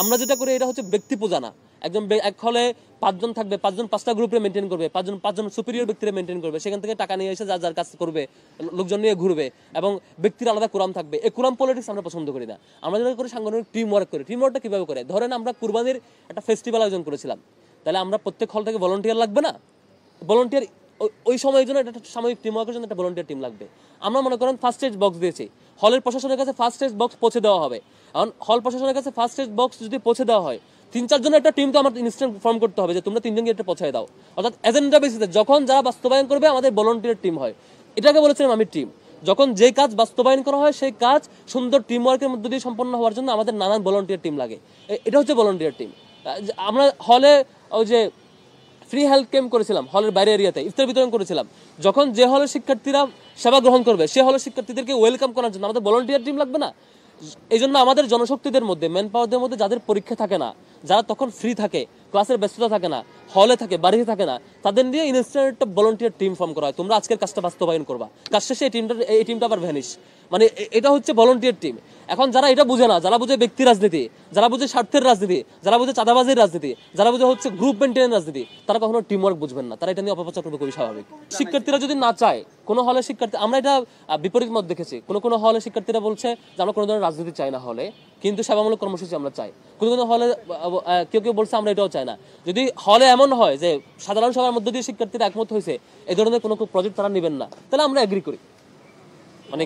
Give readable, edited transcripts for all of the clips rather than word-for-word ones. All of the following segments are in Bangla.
আমরা যেটা করি এটা হচ্ছে ব্যক্তি পূজা না। একজন এক হলে 5 জন থাকবে, 5 জন 5টা গ্রুপে মেনটেন করবে, 5 জন সুপিরিয়র ব্যক্তিরা মেনটেন করবে, সেখান থেকে টাকা নিয়ে এসে যার যার কাজ করবে, লোকজন নিয়ে ঘুরবে এবং ব্যক্তির আলাদা কোরাম থাকবে। এই কোরাম পলিটিক্স আমরা পছন্দ করি না। আমরা যেটা করি সাংগঠনিক টিম ওয়ার্ক করি। টিম ওয়ার্কটা কিভাবে করে? ধরেন আমরা কুরবানির একটা ফেস্টিভ্যাল আয়োজন করেছিলাম, তাহলে আমরা প্রত্যেক হল থেকে ভলান্টিয়ার লাগবে না? ভলান্টিয়ার ওই সময়ের জন্য একটা সাময়িক টিম ওয়ার্কের জন্য একটা ভলান্টিয়ার টিম লাগবে। আমরা মনে করেন ফার্স্ট এড বক্স দিয়েছি, হলের প্রশাসনের কাছে ফার্স্ট এড বক্স পৌঁছে দেওয়া হবে। এখন হল প্রশাসনের কাছে ফার্স্ট এড বক্স যদি পৌঁছে দেওয়া হয়, 3-4 জনের একটা টিম তো আমার ইনস্ট্যান্ট ফর্ম করতে হবে যে তোমরা 3 জনকে এটা পৌঁছায় দাও। অর্থাৎ এজেন্ডা বেসিসে যখন যারা বাস্তবায়ন করবে আমাদের ভলান্টিয়ার টিম হয়, এটাকে বলেছিলাম আমি টিম। যখন যে কাজ বাস্তবায়ন করা হয় সেই কাজ সুন্দর টিম ওয়ার্কের মধ্যে দিয়ে সম্পন্ন হওয়ার জন্য আমাদের নানান ভলান্টিয়ার টিম লাগে। এটা হচ্ছে ভলান্টিয়ার টিম। আমরা হলে ওই যে ফ্রি হেলথ ক্যাম্প করেছিলাম, হলের বাইরে এরিয়াতে ইফতার বিতরণ করেছিলাম। যখন যে হলের শিক্ষার্থীরা সেবা গ্রহণ করবে সে হলের শিক্ষার্থীদেরকে ওয়েলকাম করার জন্য আমাদের ভলান্টিয়ার টিম লাগবে না? এই জন্য আমাদের জনশক্তিদের মধ্যে, ম্যান পাওয়ারদের মধ্যে যাদের পরীক্ষা থাকে না, যারা তখন ফ্রি থাকে, ক্লাসের ব্যস্ততা থাকে না, হলে থাকে, বাড়িতে থাকে না, তাদের নিয়ে ইনস্ট্যান্ট একটা ভলান্টিয়ার টিম ফর্ম করা হয়। তোমরা আজকের কাজটা বাস্তবায়ন করবা, কাজ শেষে এই টিমটা আবার ভ্যানিশ। মানে এটা হচ্ছে ভলান্টিয়ার টিম। এখন যারা এটা বুঝে না, যারা বুঝে ব্যক্তি রাজনীতি, যারা বুঝে স্বার্থের রাজনীতি, যারা বুঝে চাঁদাবাজির রাজনীতি, যারা বুঝে হচ্ছে গ্রুপ মেনটেনের রাজনীতি, তারা কখনো টিম ওয়ার্ক বুঝবেন না। তারা এটা নিয়ে অপপ্রচার করবে, খুবই স্বাভাবিক। শিক্ষার্থীরা যদি না চায়, কোনো হলে শিক্ষার্থী, আমরা এটা বিপরীত মত দেখেছি, কোনো হলে শিক্ষার্থীরা বলছে যে আমরা কোনো ধরনের রাজনীতি চাই না হলে, কিন্তু সেবামূলক কর্মসূচি আমরা চাই। কোনো হলে কেউ বলছে আমরা এটাও চাই না। যদি হলে এমন হয় যে সাধারণ সভার মধ্যে দিয়ে শিক্ষার্থীরা একমত হয়েছে এই ধরনের কোনো প্রজেক্ট তারা নেবেন না, তাহলে আমরা এগ্রি করি। মানে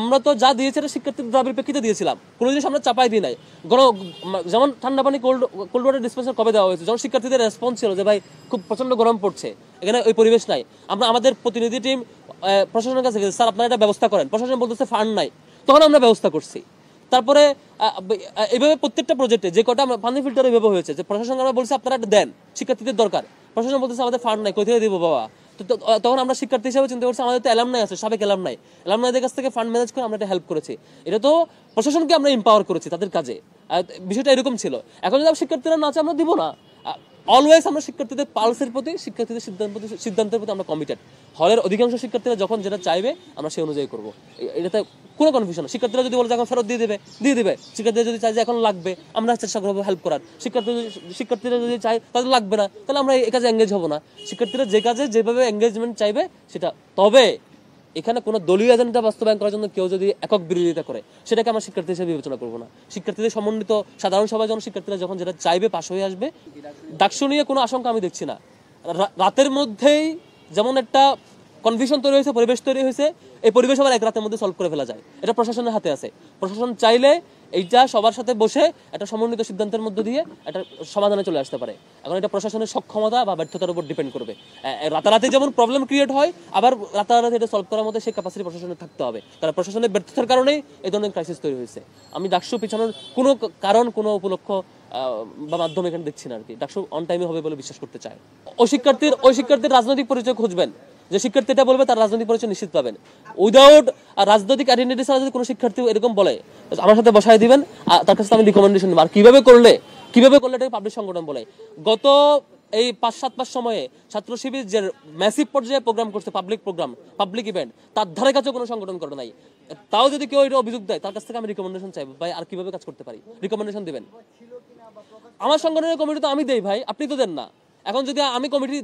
আমরা তো যা দিয়েছি এটা শিক্ষার্থীদের দাবির প্রেক্ষিতে দিয়েছিলাম, কোনো জিনিস আমরা চাপাই দিই নাই। যেমন ঠান্ডা পানি কোল্ড ওয়াটার ডিসপেন্সার কবে দেওয়া হয়েছে, যখন শিক্ষার্থীদের রেসপন্স ছিল যে ভাই খুব প্রচন্ড গরম পড়ছে, এখানে ওই পরিবেশ নাই, আমরা আমাদের প্রতিনিধি টিম প্রশাসনের কাছে গেছে, স্যার আপনারা এটা ব্যবস্থা করেন। প্রশাসন বলতেছে ফান্ড নাই, তখন আমরা ব্যবস্থা করছি। তারপরে এইভাবে প্রত্যেকটা প্রজেক্টে যে কটা পানি ফিল্টার এইভাবে হয়েছে যে প্রশাসন আমরা বলছি আপনারা এটা দেন, শিক্ষার্থীদের দরকার, প্রশাসন বলতেছে আমাদের ফান্ড নাই, কোথায় দিব বাবা। তখন আমরা শিক্ষার্থী হিসেবে চিন্তা করছি আমাদের তো অ্যালামনাই আছে, সাবেক অ্যালামনাইদের কাছ থেকে ফান্ড ম্যানেজ করে আমরা এটা হেল্প করেছি। এটা তো প্রশাসনকে আমরা এম্পাওয়ার করেছি তাদের কাজে, বিষয়টা এরকম ছিল। এখন যদি শিক্ষার্থীরা না চায় আমরা দিব না। অলওয়েজ আমরা শিক্ষার্থীদের পালসের প্রতি, শিক্ষার্থীদের সিদ্ধান্তের প্রতি আমরা কমিটেড। হলের অধিকাংশ শিক্ষার্থীরা যখন যেটা চাইবে আমরা সেই অনুযায়ী করবো, এটাতে কোনো কনফিউশন না। শিক্ষার্থীরা যদি বলে এখন ফেরত দিয়ে দেবে। শিক্ষার্থীরা যদি চাই যে এখন লাগবে, আমরা চেষ্টা করবো হেল্প করার। শিক্ষার্থীরা যদি চাই তাদের লাগবে না, তাহলে আমরা এই কাজে এঙ্গেজ হবো না। শিক্ষার্থীরা যে কাজে যেভাবে এঙ্গেজমেন্ট চাইবে সেটা। তবে এখানে কোনো দলীয় এজেন্ডা বাস্তবায়ন করার জন্য কেউ যদি একক বিরোধিতা করে সেটাকে আমরা শিক্ষার্থী হিসেবে বিবেচনা করবো না। শিক্ষার্থীদের সমন্বিত সাধারণ সভায় যখন শিক্ষার্থীরা যখন যেটা চাইবে পাশ হয়ে আসবে। ডাকসু নিয়ে কোনো আশঙ্কা আমি দেখছি না। রাতের মধ্যেই যেমন একটা কনফিউশন তৈরি হয়েছে, পরিবেশ তৈরি হয়েছে, এই পরিবেশ আবার এক রাতের মধ্যে সলভ করে ফেলা যায়। এটা প্রশাসনের হাতে আছে। প্রশাসন চাইলে এইটা সবার সাথে বসে একটা সমন্বিত সিদ্ধান্তের মধ্যে দিয়ে একটা সমাধানে চলে আসতে পারে। এখন এটা প্রশাসনের সক্ষমতা বা ব্যর্থতার উপর ডিপেন্ড করবে। রাতারাতি যেমন প্রবলেম ক্রিয়েট হয়, আবার রাতারাতি এটা সলভ করার মধ্যে সেই ক্যাপাসিটি প্রশাসনের থাকতে হবে। কারণ প্রশাসনের ব্যর্থতার কারণেই এই ধরনের ক্রাইসিস তৈরি হয়েছে। আমি ডাকসু পিছানোর কোনো কারণ, কোনো উপলক্ষ বা মাধ্যম এখানে দেখছি না আর কি। ডাকসু অন টাইমে হবে বলে বিশ্বাস করতে চায়। ওই শিক্ষার্থীর রাজনৈতিক পরিচয় খুঁজবেন, যে শিক্ষার্থীটা বলবে তার রাজনৈতিক পরিচয় নিশ্চিত পাবেন। উইদাউট রাজনৈতিক আইডেন্টিটি ছাড়া যদি কোনো শিক্ষার্থী এরকম বলে আমার সাথে বসায় দিবেন, তার কাছে আমি রিকমেন্ডেশন নেব। আর কিভাবে করলে এটাকে পাবলিক সংগঠন বলে। গত এই 5-7 মাস সময়ে ছাত্র শিবির যে ম্যাসিভ পর্যায়ে প্রোগ্রাম করছে, পাবলিক ইভেন্ট, তার ধারে কাছে কোনো সংগঠন করে নাই। তাও যদি কেউ এটা অভিযোগ দেয় তার কাছ থেকে আমি রিকমেন্ডেশন চাইবো, ভাই আর কিভাবে কাজ করতে পারি, রিকমেন্ডেশন দিবেন। আমার সংগঠনের কমিটি তো আমি দেই ভাই, আপনি তো দেন না। এখন যদি আমি কমিটি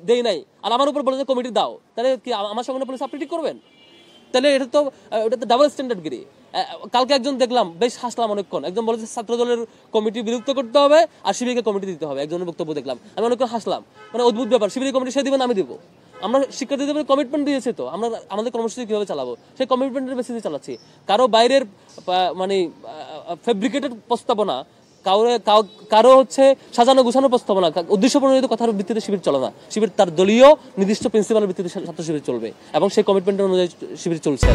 দেই নাই আর আমার উপর বলে যে কমিটি দাও, তাহলে কি আমার সংগঠনের পুলিশ আপনি ঠিক করবেন? তাহলে এটা তো ডাবল স্ট্যান্ডার্ড গিরি। কালকে একজন দেখলাম, বেশ হাসলাম অনেকক্ষণ, একজন বলেছে ছাত্র দলের কমিটি বিলুপ্ত করতে হবে আর শিবিরকে কমিটি দিতে হবে। একজনের বক্তব্য দেখলাম, আমি অনেকক্ষণ হাসলাম। মানে অদ্ভুত ব্যাপার, শিবির কমিটি সে দিবেন, আমি দিব। আমরা শিক্ষার্থীদের কমিটমেন্ট দিয়েছি, তো আমরা আমাদের কর্মসূচি কিভাবে চালাবো সেই কমিটমেন্টের বেসিসে চালাচ্ছি। কারো বাইরের মানে ফেব্রিকেটেড প্রস্তাবনা, কারো হচ্ছে সাজানো গুছানো প্রস্তাবনা, উদ্দেশ্য প্রণোদিত কথার ভিত্তিতে শিবির চলে না। শিবির তার দলীয় নির্দিষ্ট প্রিন্সিপালের ভিত্তিতে ছাত্র শিবির চলবে এবং সেই কমিটমেন্টের অনুযায়ী শিবির চলছে।